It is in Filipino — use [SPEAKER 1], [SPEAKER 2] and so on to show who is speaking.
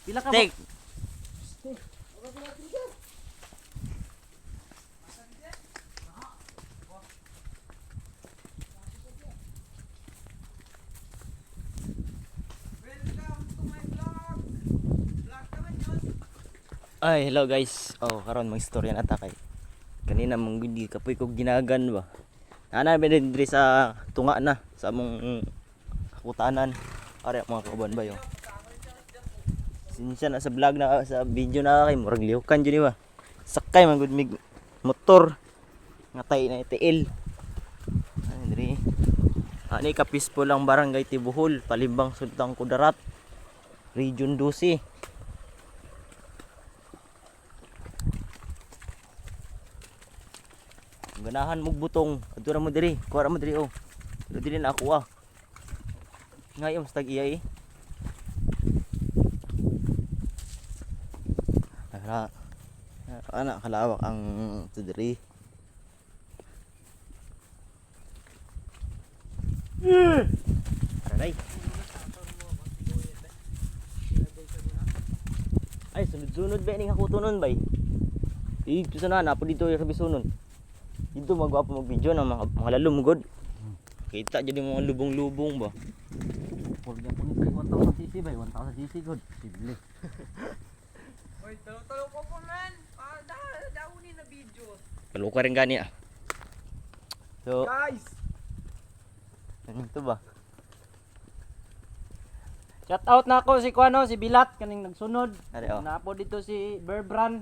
[SPEAKER 1] Pila ka
[SPEAKER 2] Take. Ay, hello guys. Oh, karon mag istorya na ta kay. Kanina mong hindi kapoy ko ginagan ba. Ana ba din diri sa tunga na sa among kutanan. Are mga kauban ba yo. Sinsya na sa vlog na sa video na kay murag lihukan jud ba. Sakay man gud mig motor. Ngatay na itiil. Ani diri. Ani ka peaceful lang barangay Tibuhol, Palimbang Sultan Kudarat. Region 12. Ganahan mong butong, adto ra mo diri, kuha ra mo diri oh. Pero dili na ako ah. Ngayon stag iya eh. Ana kalawak ang to diri. Aray. Ay sunod-sunod ba ning ako tunon bay. Dito sana na po dito sa bisunon. Dito magwapo mag video ng mga lalom god. Kita jadi mga lubong-lubong ba.
[SPEAKER 1] Purga po ni 1000cc bay, 1000cc god. Sible.
[SPEAKER 3] Oy, talo ko po man. Daw ni na video.
[SPEAKER 2] Kalau ka rin gani ah. So,
[SPEAKER 3] Guys,
[SPEAKER 2] ano to ba?
[SPEAKER 1] Shout out na ako si Kuano, si Bilat kaning nagsunod.
[SPEAKER 2] Ari oh.
[SPEAKER 1] Napo dito si Berbran.